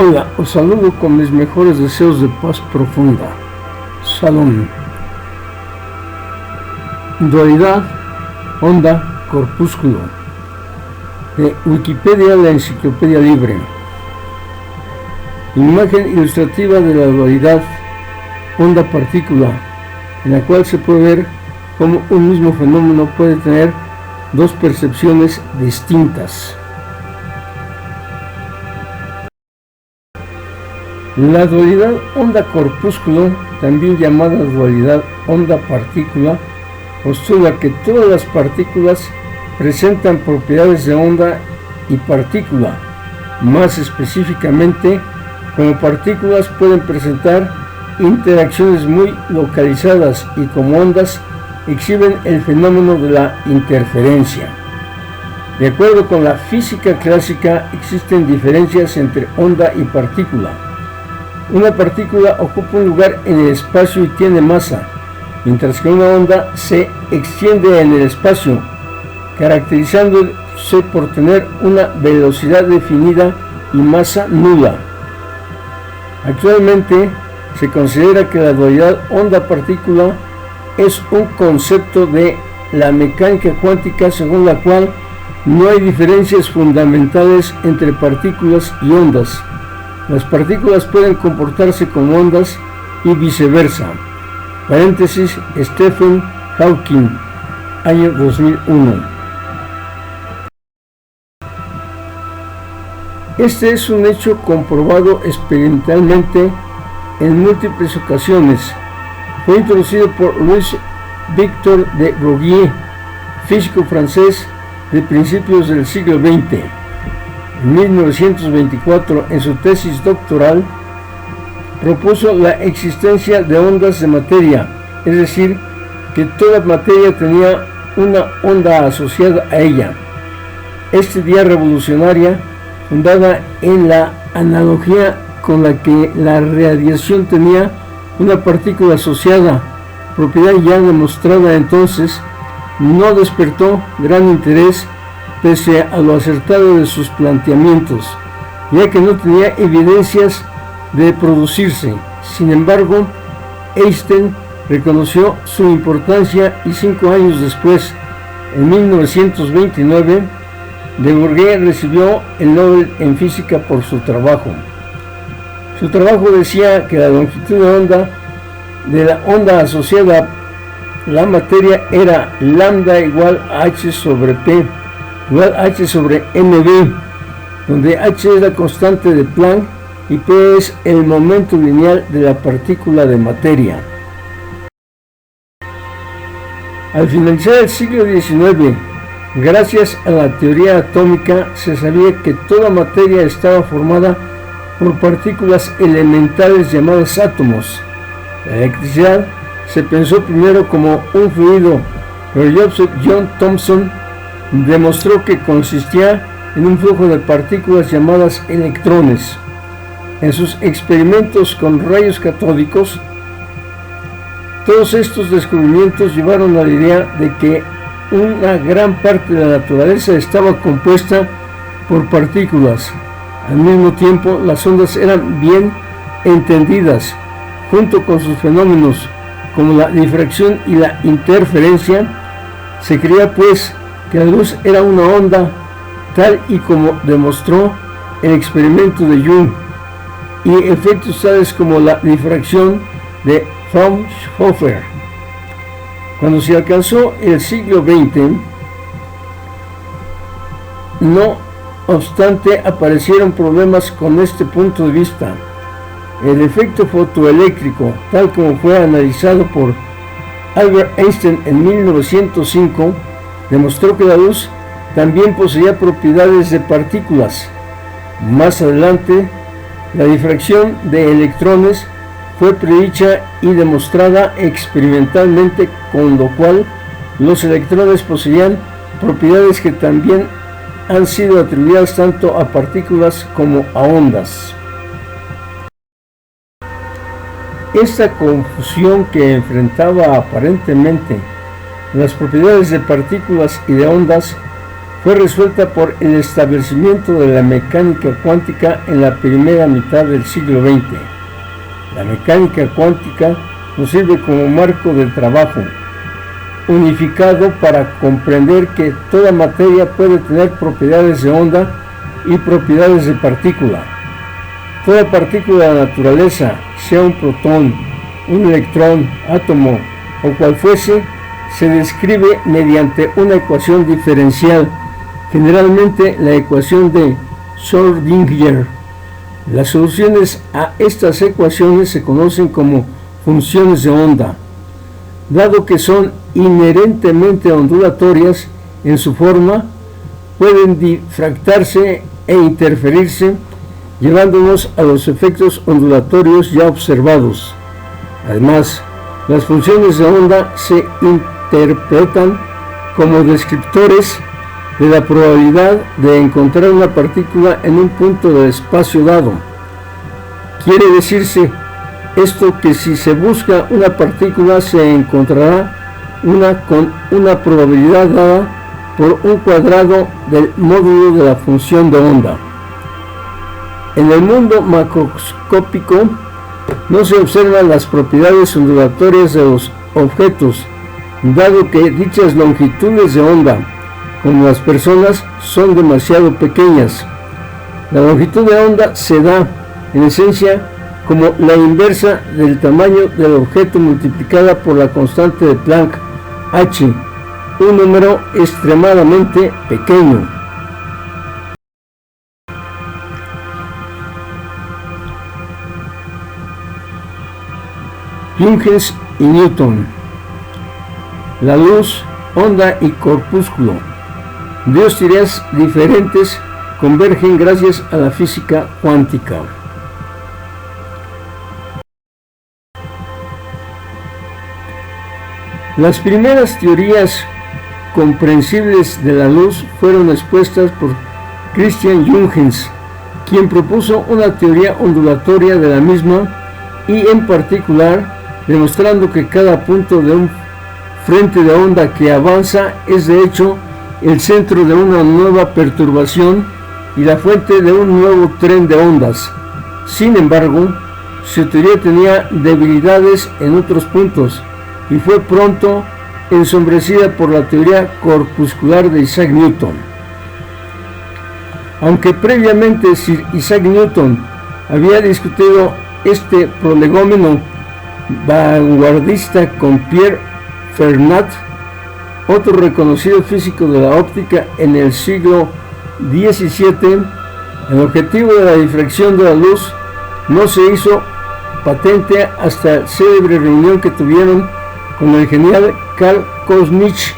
Hola, os saludo con mis mejores deseos de paz profunda. Salón. Dualidad, onda, corpúsculo. De Wikipedia, la enciclopedia libre. Imagen ilustrativa de la dualidad onda-partícula, en la cual se puede ver cómo un mismo fenómeno puede tener dos percepciones distintas. La dualidad onda-corpúsculo, también llamada dualidad onda-partícula, postula que todas las partículas presentan propiedades de onda y partícula. Más específicamente, como partículas pueden presentar interacciones muy localizadas y como ondas exhiben el fenómeno de la interferencia. De acuerdo con la física clásica, existen diferencias entre onda y partícula. Una partícula ocupa un lugar en el espacio y tiene masa, mientras que una onda se extiende en el espacio, caracterizándose por tener una velocidad definida y masa nula. Actualmente se considera que la dualidad onda-partícula es un concepto de la mecánica cuántica según la cual no hay diferencias fundamentales entre partículas y ondas. Las partículas pueden comportarse como ondas y viceversa. Paréntesis, Stephen Hawking, año 2001. Este es un hecho comprobado experimentalmente en múltiples ocasiones. Fue introducido por Louis Victor de Broglie, físico francés de principios del siglo XX. En 1924, en su tesis doctoral, propuso la existencia de ondas de materia, es decir, que toda materia tenía una onda asociada a ella. Esta idea revolucionaria, fundada en la analogía con la que la radiación tenía una partícula asociada, propiedad ya demostrada entonces, no despertó gran interés pese a lo acertado de sus planteamientos, ya que no tenía evidencias de producirse. Sin embargo, Einstein reconoció su importancia y 5 años después, en 1929, de Broglie recibió el Nobel en física por su trabajo. Su trabajo decía que la longitud de onda de la onda asociada a la materia era lambda igual a h sobre p igual a h sobre mv, donde h es la constante de Planck y p es el momento lineal de la partícula de materia. Al finalizar el siglo XIX, gracias a la teoría atómica, se sabía que toda materia estaba formada por partículas elementales llamadas átomos. La electricidad se pensó primero como un fluido, pero Joseph John Thomson demostró que consistía en un flujo de partículas llamadas electrones. En sus experimentos con rayos catódicos, todos estos descubrimientos llevaron a la idea de que una gran parte de la naturaleza estaba compuesta por partículas. Al mismo tiempo, las ondas eran bien entendidas, junto con sus fenómenos como la difracción y la interferencia. Se creía pues que la luz era una onda, tal y como demostró el experimento de Jung, y efectos tales como la difracción de Fraunhofer. Cuando se alcanzó el siglo XX, no obstante, aparecieron problemas con este punto de vista. El efecto fotoeléctrico, tal como fue analizado por Albert Einstein en 1905, demostró que la luz también poseía propiedades de partículas. Más adelante, la difracción de electrones fue predicha y demostrada experimentalmente, con lo cual los electrones poseían propiedades que también han sido atribuidas tanto a partículas como a ondas. Esta confusión que enfrentaba aparentemente las propiedades de partículas y de ondas fue resuelta por el establecimiento de la mecánica cuántica en la primera mitad del siglo XX. La mecánica cuántica nos sirve como marco de trabajo unificado para comprender que toda materia puede tener propiedades de onda y propiedades de partícula. Toda partícula de la naturaleza, sea un protón, un electrón, átomo o cual fuese, se describe mediante una ecuación diferencial, generalmente la ecuación de Schrödinger. Las soluciones a estas ecuaciones se conocen como funciones de onda. Dado que son inherentemente ondulatorias en su forma, pueden difractarse e interferirse, llevándonos a los efectos ondulatorios ya observados. Además, las funciones de onda se interpretan como descriptores de la probabilidad de encontrar una partícula en un punto del espacio dado. Quiere decirse esto que si se busca una partícula se encontrará una con una probabilidad dada por un cuadrado del módulo de la función de onda. En el mundo macroscópico no se observan las propiedades ondulatorias de los objetos, dado que dichas longitudes de onda, como las personas, son demasiado pequeñas. La longitud de onda se da, en esencia, como la inversa del tamaño del objeto multiplicada por la constante de Planck, h, un número extremadamente pequeño. Huygens y Newton. La luz, onda y corpúsculo. Dos teorías diferentes convergen gracias a la física cuántica. Las primeras teorías comprensibles de la luz fueron expuestas por Christian Huygens, quien propuso una teoría ondulatoria de la misma y en particular demostrando que cada punto de un frente de onda que avanza es de hecho el centro de una nueva perturbación y la fuente de un nuevo tren de ondas. Sin embargo, su teoría tenía debilidades en otros puntos y fue pronto ensombrecida por la teoría corpuscular de Isaac Newton. Aunque previamente Sir Isaac Newton había discutido este prolegómeno vanguardista con Pierre Fermat, otro reconocido físico de la óptica en el siglo XVII, el objetivo de la difracción de la luz no se hizo patente hasta la célebre reunión que tuvieron con el genial Karl Kosmich,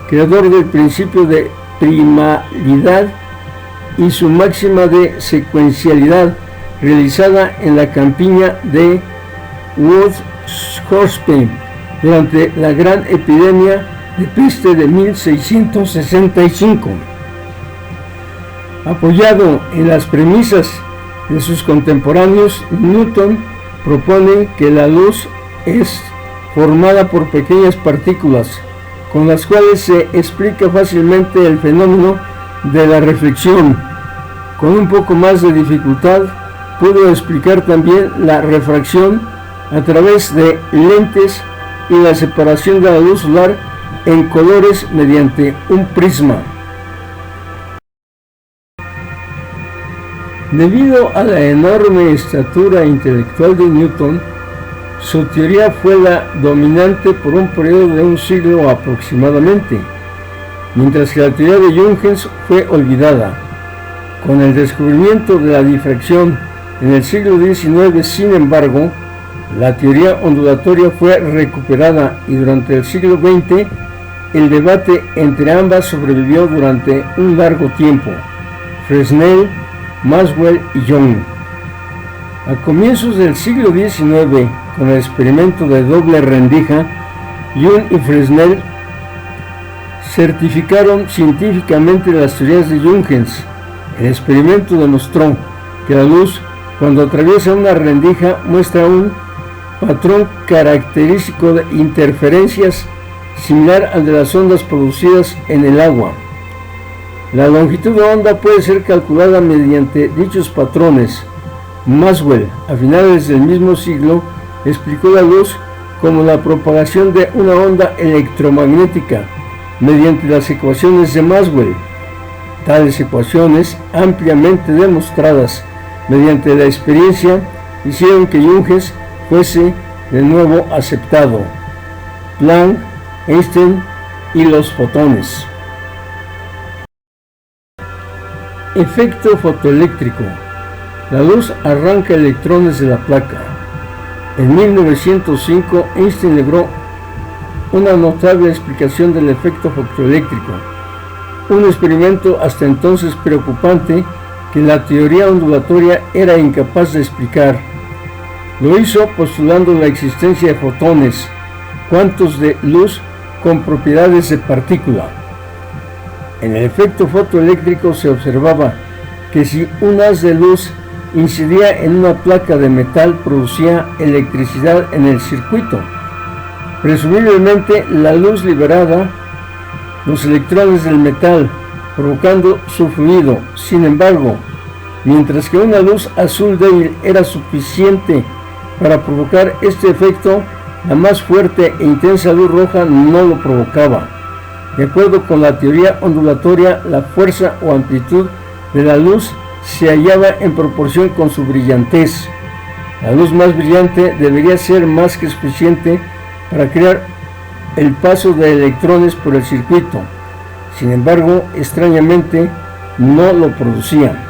creador del principio de primalidad y su máxima de secuencialidad, realizada en la campiña de Waldshorste durante la gran epidemia de peste de 1665. Apoyado en las premisas de sus contemporáneos, Newton propone que la luz es formada por pequeñas partículas, con las cuales se explica fácilmente el fenómeno de la reflexión. Con un poco más de dificultad, pudo explicar también la refracción a través de lentes y la separación de la luz solar en colores mediante un prisma. Debido a la enorme estatura intelectual de Newton, su teoría fue la dominante por un periodo de un siglo aproximadamente, mientras que la teoría de Huygens fue olvidada. Con el descubrimiento de la difracción en el siglo XIX, sin embargo, la teoría ondulatoria fue recuperada y durante el siglo XX el debate entre ambas sobrevivió durante un largo tiempo. Fresnel, Maxwell y Young. A comienzos del siglo XIX, con el experimento de doble rendija, Young y Fresnel certificaron científicamente las teorías de Huygens. El experimento demostró que la luz, cuando atraviesa una rendija, muestra un patrón característico de interferencias similar al de las ondas producidas en el agua. La longitud de onda puede ser calculada mediante dichos patrones. Maxwell, a finales del mismo siglo, explicó la luz como la propagación de una onda electromagnética mediante las ecuaciones de Maxwell. Tales ecuaciones, ampliamente demostradas mediante la experiencia, hicieron que Junges fuese de nuevo aceptado. Planck, Einstein y los fotones. Efecto fotoeléctrico. La luz arranca electrones de la placa. En 1905, Einstein logró una notable explicación del efecto fotoeléctrico, un experimento hasta entonces preocupante que la teoría ondulatoria era incapaz de explicar. Lo hizo postulando la existencia de fotones, cuantos de luz con propiedades de partícula. En el efecto fotoeléctrico se observaba que si un haz de luz incidía en una placa de metal, producía electricidad en el circuito. Presumiblemente la luz liberada los electrones del metal, provocando su fluido. Sin embargo, mientras que una luz azul débil era suficiente para provocar este efecto, la más fuerte e intensa luz roja no lo provocaba. De acuerdo con la teoría ondulatoria, la fuerza o amplitud de la luz se hallaba en proporción con su brillantez. La luz más brillante debería ser más que suficiente para crear el paso de electrones por el circuito. Sin embargo, extrañamente, no lo producía.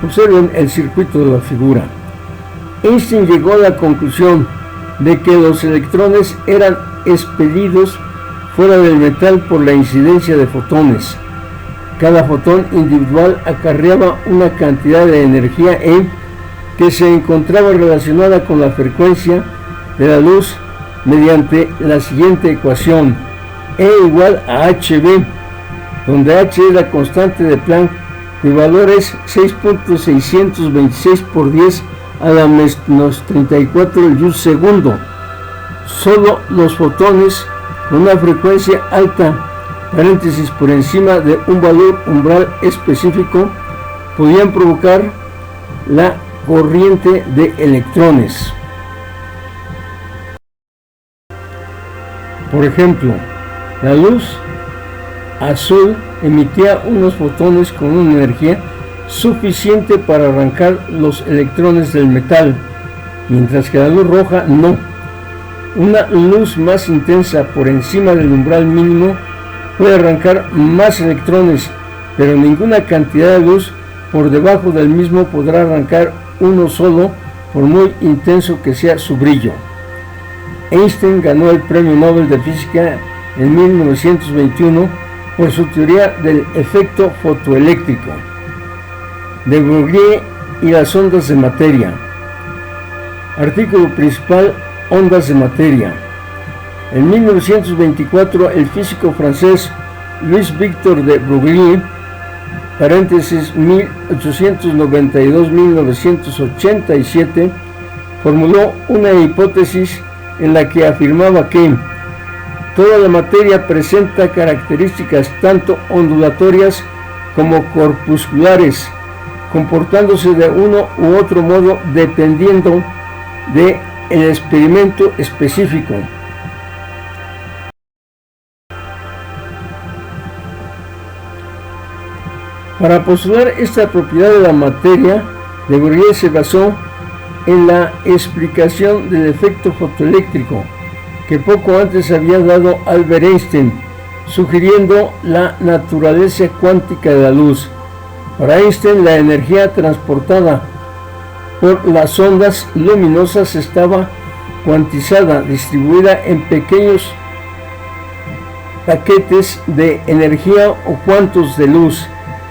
Observen el circuito de la figura. Einstein llegó a la conclusión de que los electrones eran expelidos fuera del metal por la incidencia de fotones. Cada fotón individual acarreaba una cantidad de energía E que se encontraba relacionada con la frecuencia de la luz mediante la siguiente ecuación: E igual a hb, donde h es la constante de Planck, cuyo valor es 6.626 por 10 a la menos 34 joule segundo. Solo los fotones con una frecuencia alta, paréntesis por encima de un valor umbral específico, podían provocar la corriente de electrones. Por ejemplo, la luz azul emitía unos fotones con una energía suficiente para arrancar los electrones del metal, mientras que la luz roja no. Una luz más intensa por encima del umbral mínimo puede arrancar más electrones, pero ninguna cantidad de luz por debajo del mismo podrá arrancar uno solo, por muy intenso que sea su brillo. Einstein ganó el Premio Nobel de Física en 1921 por su teoría del efecto fotoeléctrico, de Broglie y las ondas de materia. Artículo principal: ondas de materia. En 1924, el físico francés Louis Victor de Broglie, paréntesis 1892-1987, formuló una hipótesis en la que afirmaba que toda la materia presenta características tanto ondulatorias como corpusculares, comportándose de uno u otro modo dependiendo del experimento específico. Para postular esta propiedad de la materia, de Broglie se basó en la explicación del efecto fotoeléctrico que poco antes había dado Albert Einstein, sugiriendo la naturaleza cuántica de la luz. Para Einstein, la energía transportada por las ondas luminosas estaba cuantizada, distribuida en pequeños paquetes de energía o cuantos de luz,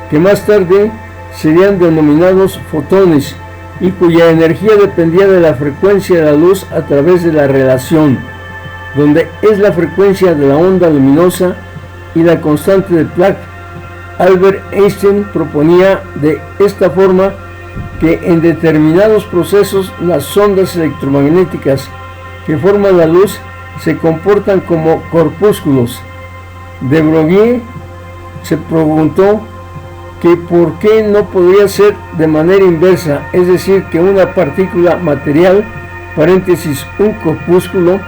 que más tarde serían denominados fotones, y cuya energía dependía de la frecuencia de la luz a través de la relación, donde es la frecuencia de la onda luminosa y la constante de Planck. Albert Einstein proponía de esta forma que en determinados procesos las ondas electromagnéticas que forman la luz se comportan como corpúsculos. De Broglie se preguntó que por qué no podría ser de manera inversa, es decir, que una partícula material, paréntesis, un corpúsculo,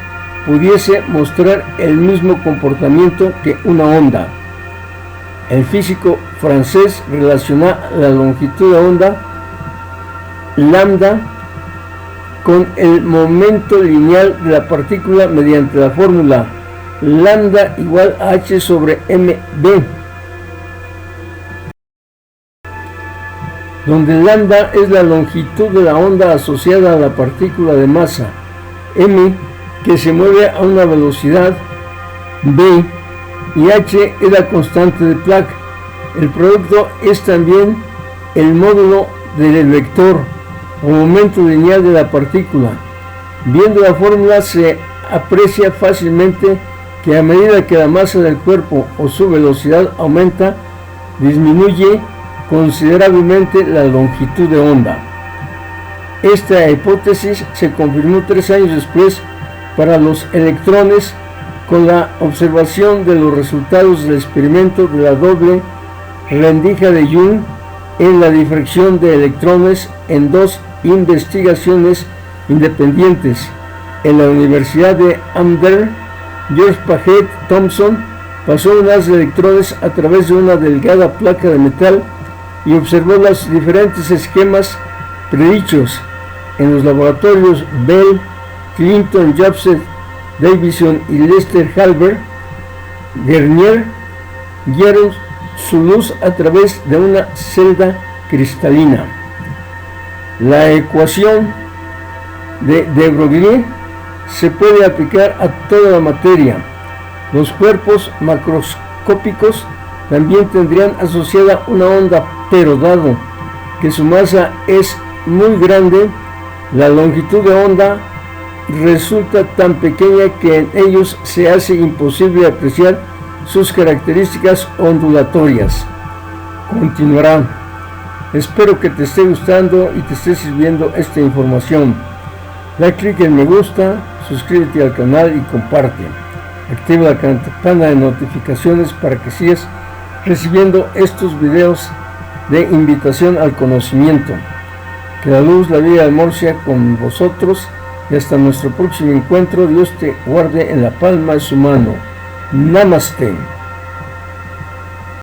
pudiese mostrar el mismo comportamiento que una onda. El físico francés relaciona la longitud de onda lambda con el momento lineal de la partícula mediante la fórmula lambda igual a h sobre mv, donde lambda es la longitud de la onda asociada a la partícula de masa m que se mueve a una velocidad v y h es la constante de Planck. El producto es también el módulo del vector o momento lineal de la partícula. Viendo la fórmula se aprecia fácilmente que a medida que la masa del cuerpo o su velocidad aumenta, disminuye considerablemente la longitud de onda. Esta hipótesis se confirmó 3 años después para los electrones con la observación de los resultados del experimento de la doble rendija de Young en la difracción de electrones en 2 investigaciones independientes. En la Universidad de Amber, George Paget Thompson pasó un haz de electrones a través de una delgada placa de metal y observó los diferentes esquemas predichos. En los laboratorios Bell, Clinton, Joseph Davison y Lester Halber, Garnier guiaron su luz a través de una celda cristalina. La ecuación de Broglie se puede aplicar a toda la materia. Los cuerpos macroscópicos también tendrían asociada una onda, pero dado que su masa es muy grande, la longitud de onda resulta tan pequeña que en ellos se hace imposible apreciar sus características ondulatorias. Continuará. Espero que te esté gustando y te esté sirviendo esta información. Da clic en me gusta, suscríbete al canal y comparte. Activa la campana de notificaciones para que sigas recibiendo estos videos de invitación al conocimiento. Que la luz, la vida y el amor sea con vosotros y hasta nuestro próximo encuentro. Dios te guarde en la palma de su mano. Namaste.